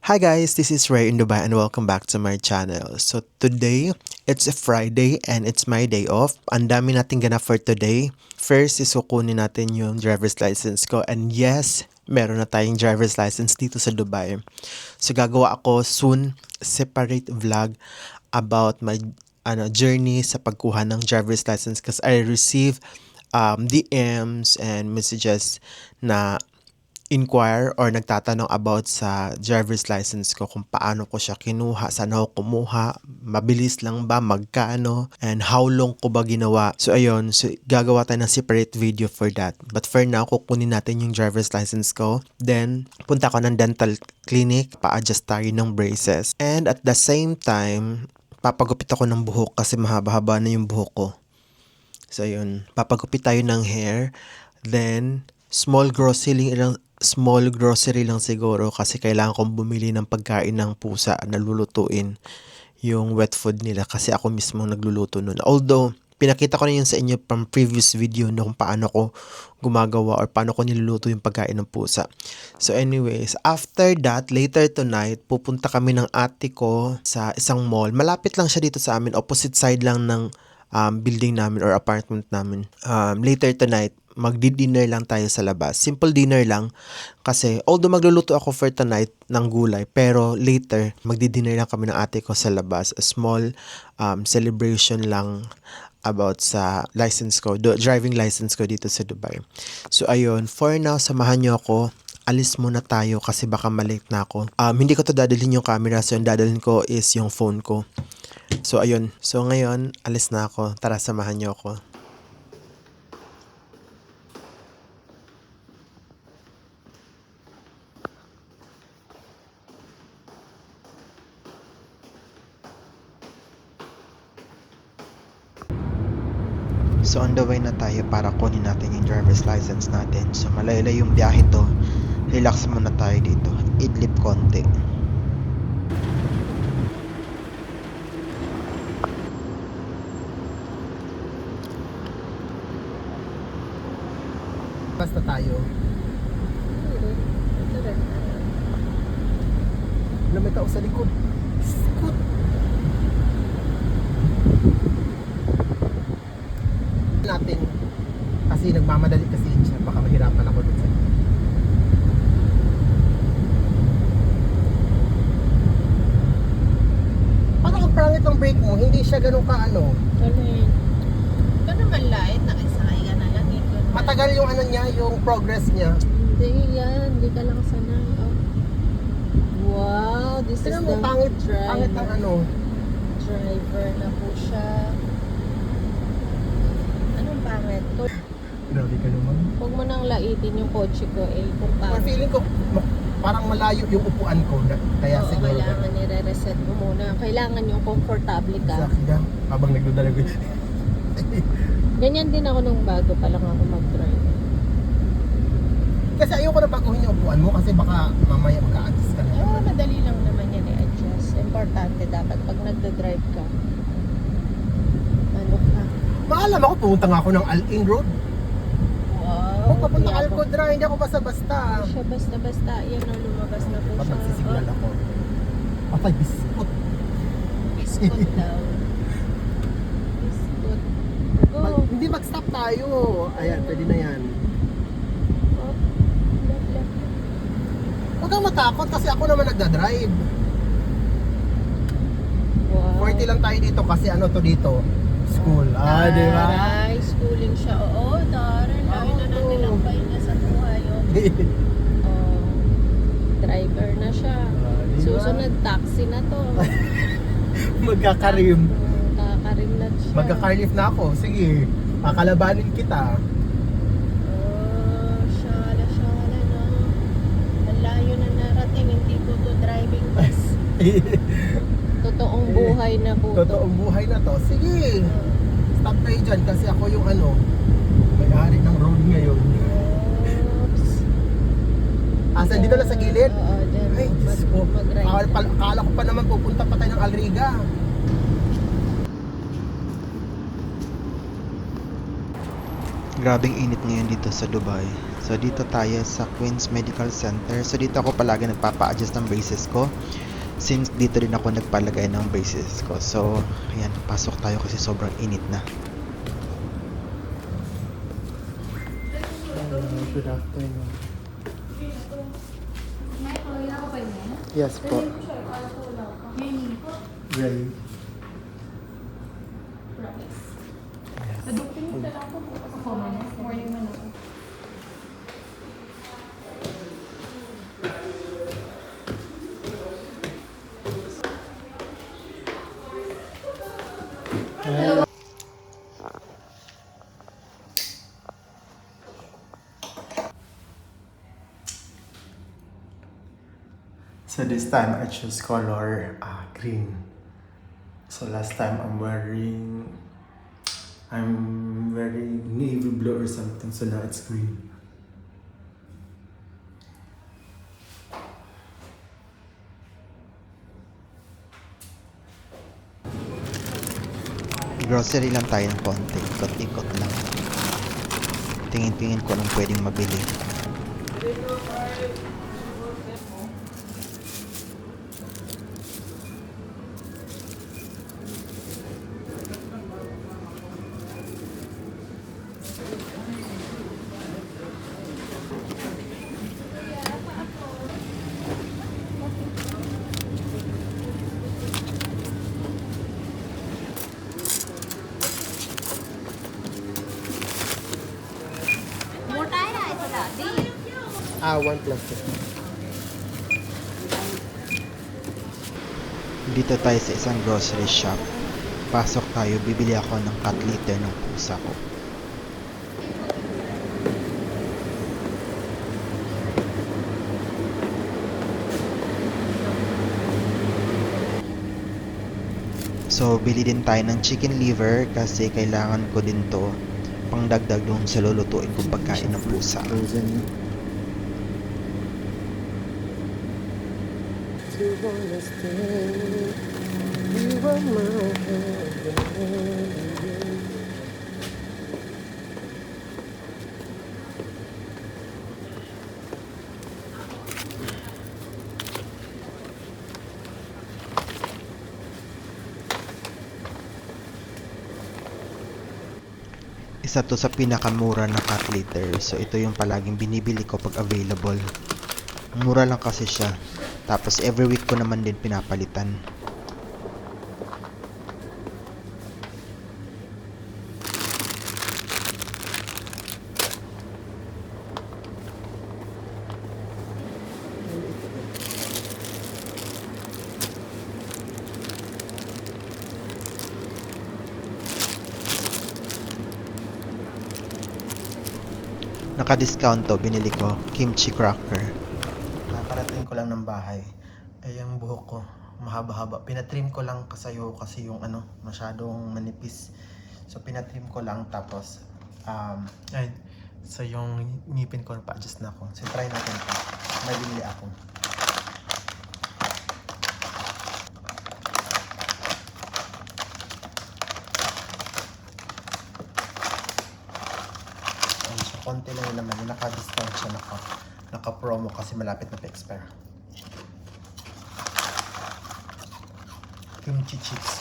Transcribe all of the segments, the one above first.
Hi guys, this is Ray in Dubai and welcome back to my channel. So today, it's a Friday and it's my day off. Ang dami nating ganap for today. First is kukunin natin yung driver's license ko and yes, meron na tayong driver's license dito sa Dubai. So gagawa ako soon separate vlog about my journey sa pagkuha ng driver's license because I receive DMs and messages na inquire or nagtatanong about sa driver's license ko kung paano ko siya kinuha, saan ako kumuha, mabilis lang ba, magkano, and how long ko ba ginawa. So ayun, so gagawa tayo ng separate video for that. But for now, kukunin natin yung driver's license ko. Then, punta ko ng dental clinic, pa-adjust tayo ng braces. And at the same time, papagupit ako ng buhok kasi mahaba-haba na yung buhok ko. So ayun, papagupit tayo ng hair. Then, small grocery lang siguro kasi kailangan kong bumili ng pagkain ng pusa na lulutuin yung wet food nila kasi ako mismo nagluluto nun. Although, pinakita ko na yun sa inyo from previous video na kung paano ko gumagawa or paano ko niluluto yung pagkain ng pusa. So anyways, after that, later tonight, pupunta kami ng ate ko sa isang mall. Malapit lang siya dito sa amin, opposite side lang ng building namin or apartment namin. Later tonight, magdi-dinner lang tayo sa labas. Simple dinner lang kasi although magluluto ako for tonight ng gulay pero later magdi-dinner lang kami ng ate ko sa labas. A small celebration lang about sa license ko, driving license ko dito sa Dubai. So ayun, for now samahan niyo ako. Alis muna tayo kasi baka malate na ako. Hindi ko to dadalhin yung camera, so yung dadalhin ko is yung phone ko. So ayun, so ngayon alis na ako. Tara, samahan niyo ako. So on the way na tayo para kunin natin yung driver's license natin. So malaylay yung biyahe to. Relax muna tayo dito. Idlip konti. Basta tayo. Wala may tao sa likod. Scoot. Natin kasi nagmamadali kasi siya, baka mahirapan ako dun sa parang ang pangit ng brake mo, hindi siya ganun ka ano. Galing. Ito naman light, nakisakay ka na lang. Matagal yung ano niya, yung progress niya. Hindi yan, hindi ka lang sanay. Oh. Wow, this Tignan is mo, the pangit ang driver. ano. Driver na po siya. Anong pangit? Grabe ka naman. Huwag mo nang laitin yung kotse ko eh. Kung Or pangit. feeling ko parang malayo yung upuan ko kaya Oo, siguro kailangan nire-reset mo muna. Kailangan yung komportable ka. Sakda, habang nagdadalago. Ganyan din ako nung bago pa lang ako mag-drive. Kasi ayoko na baguhin yung upuan mo kasi baka mamaya magka-adjust ka na. Eh, madali lang naman yan i-adjust. Importante dapat pag nagda-drive ka. Ano ka? Maalam ako, pumunta nga ako ng Al-In Road. Wow. Kung papunta Kaya Alcodra, hindi ako basta-basta. siya basta-basta. Yan o, lumabas na po Pag siya. nagsisignal ako. Patay, biskot. Biskot daw. Biskot. Go. Hindi mag-stop tayo. Ayan, pwede na yan. Oh, left. Huwag kang matakot kasi ako naman nagda-drive. Wow. 40 lang tayo dito kasi ano to dito? School. Ah, di ba? Taray, schooling siya. Oo, taray. Lalo na Oo. nilang pahin niya sa buhay. Oh. Oh, driver na siya. Di ba? Susunod, taxi na to. Magkakarim. Kakarim na siya. Magka-carlift na ako. Sige, kakalabanin kita. Oh, shala na. Ang layo na narating, hindi po to driving test. Totoong buhay na po. Totoong buhay na to. Sige, stop kayo dyan kasi ako yung ano, may-ari ng road ngayon. Oops. Asa, dito na sa gilid? Oo, dyan. Ay, Diyos ko. Mag-ride. Akala ko pa naman pupunta pa tayo ng Alriga. Grabing init ngayon dito sa Dubai. So dito tayo sa Queen's Medical Center. So dito ako palagi nagpapa-adjust ng braces ko. Since dito din ako nagpalagay ng braces ko. So ayan, pasok tayo kasi sobrang init na. Good afternoon. Yes po. Ray. Morning man ako. So this time I choose color green. So last time I'm wearing navy blue or something. So now it's green. Grocery lang tayo ng konti. Ikot-ikot lang. Tingin-tingin ko anong pwedeng mabili. One plastic. Dito tayo sa isang grocery shop. Pasok tayo, bibili ako ng cat litter ng pusa ko. So, bili din tayo ng chicken liver kasi kailangan ko din to pangdagdag dun sa lulutuin kong pagkain ng pusa. Isa to sa pinakamura na cat litter. So ito yung palaging binibili ko pag available. Mura lang kasi siya. Tapos every week ko naman din pinapalitan. Naka-discount to, binili ko kimchi cracker. Nakarating ko lang ng bahay. Ay, ang buhok ko mahaba-haba. Pinatrim ko lang kasayo kasi yung masyadong manipis. So pinatrim ko lang tapos ayun. So yung ngipin ko pa-adjust na ako. So try natin ito. May binili ako. Konti lang yung naman, naka-discount siya, naka-promo kasi malapit na pa-expire. Kimchi chips.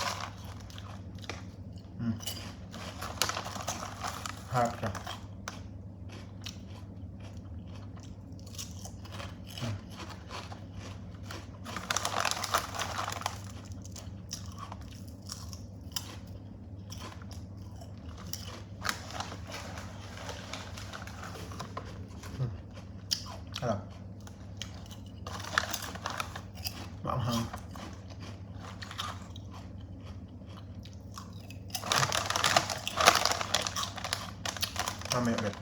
Harap siya. Harap. Maanghang. Mamaya ulit.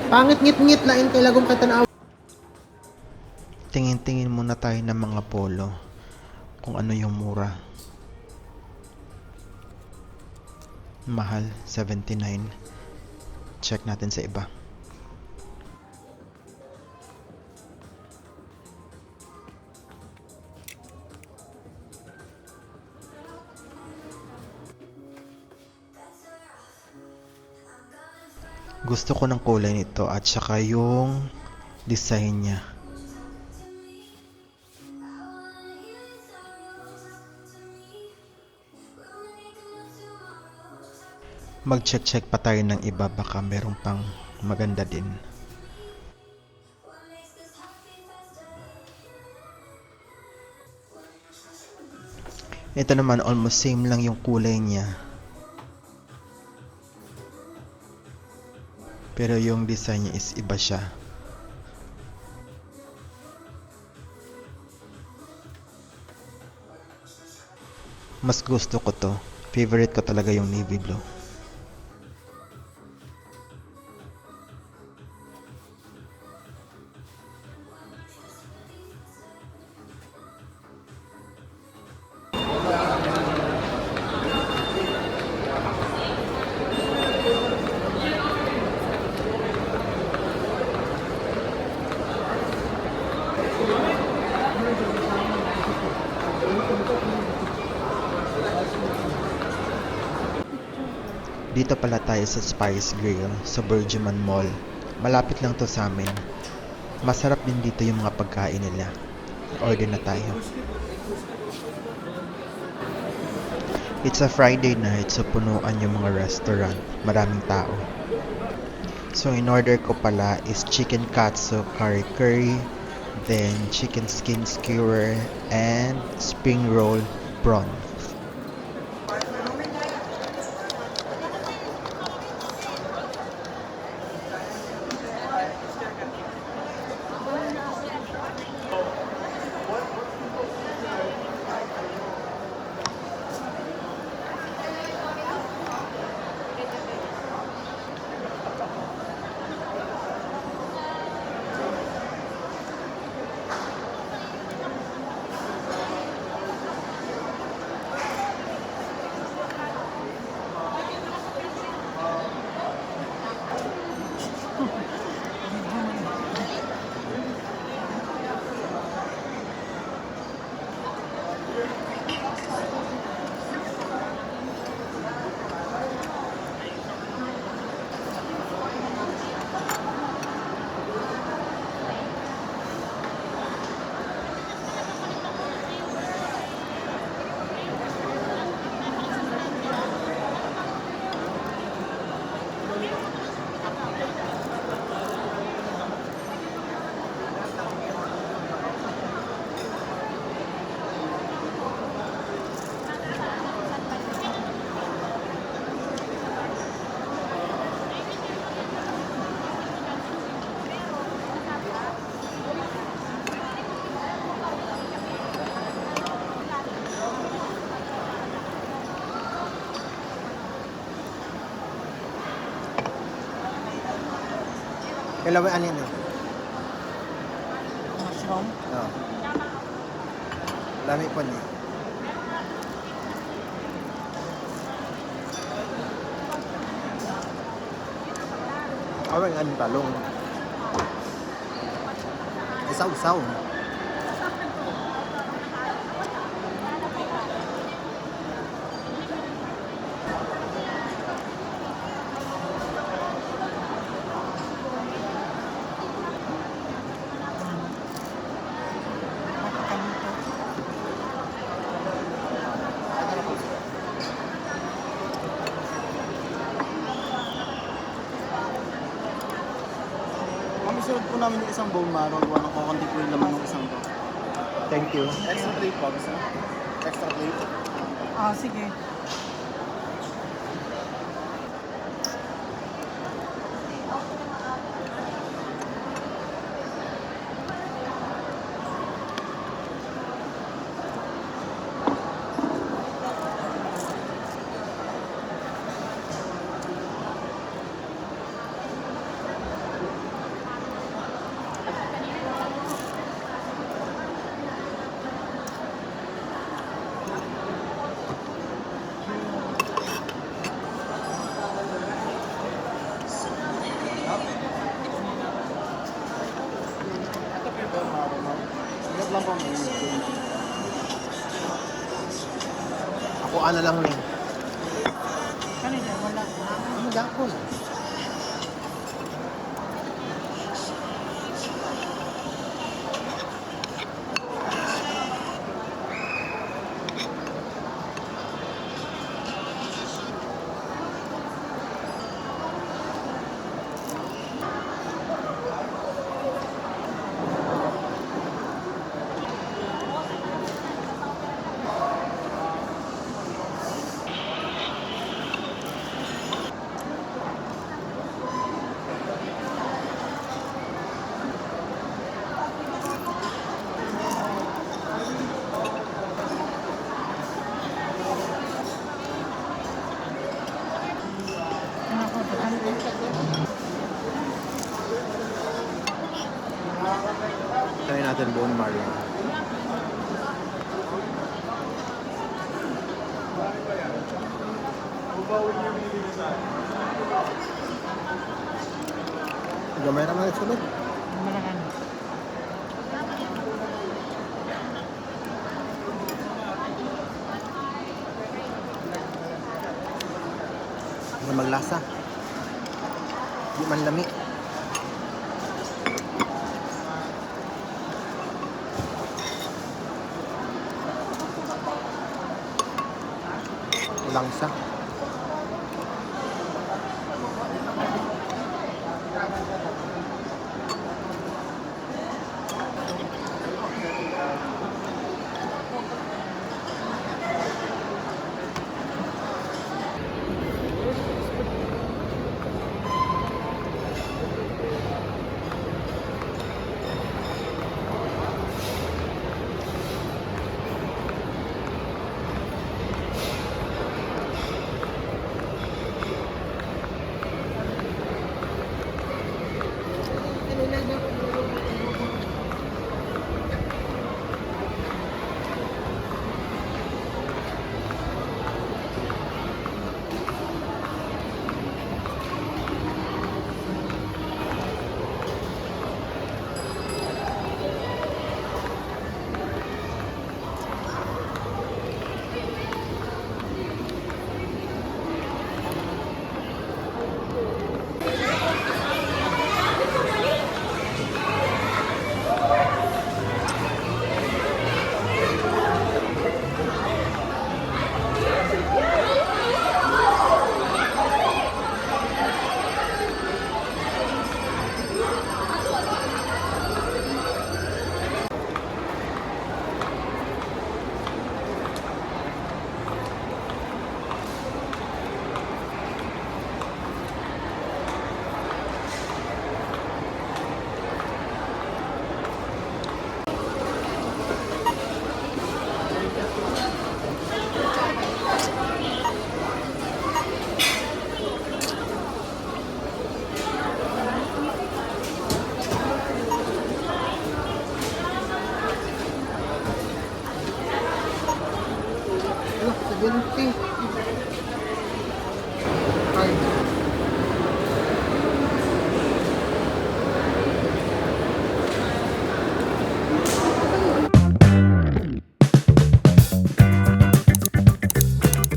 Pangit ngit-ngit lain kay lagom kay tanaw. Tingin-tingin muna tayo ng mga polo kung ano yung mura. Mahal, 79. Check natin sa iba. Gusto ko ng kulay nito at saka yung design niya. Mag-check pa tayo ng iba, baka meron pang maganda din. Ito naman almost same lang yung kulay niya. Pero yung design niya is iba siya. Mas gusto ko to. Favorite ko talaga yung navy blue. Dito pala tayo sa Spice Grill sa Bergman Mall. Malapit lang to sa amin. Masarap din dito yung mga pagkain nila. Order na tayo. It's a Friday night, so punuan yung mga restaurant. Maraming tao. So in order ko pala is chicken katsu curry curry, then chicken skin skewer, and spring roll prawn. Kailangan ano yun? Mushroom? Oo. Dami po niya. Awang ano talong. Isaw-saw. Serve po namin yung isang bone marrow, gawa ng kukunti po yung laman ng isang to. Thank you. Extra plate po, gusto? Extra plate. Ah, sige. lang po may Ako ano lang rin. Kanina, wala. Ang gapon. natin bone marrow. Gamay naman ito ulit. Malakan. Hindi maglasa. Hindi man lami. Langsa. Gunting.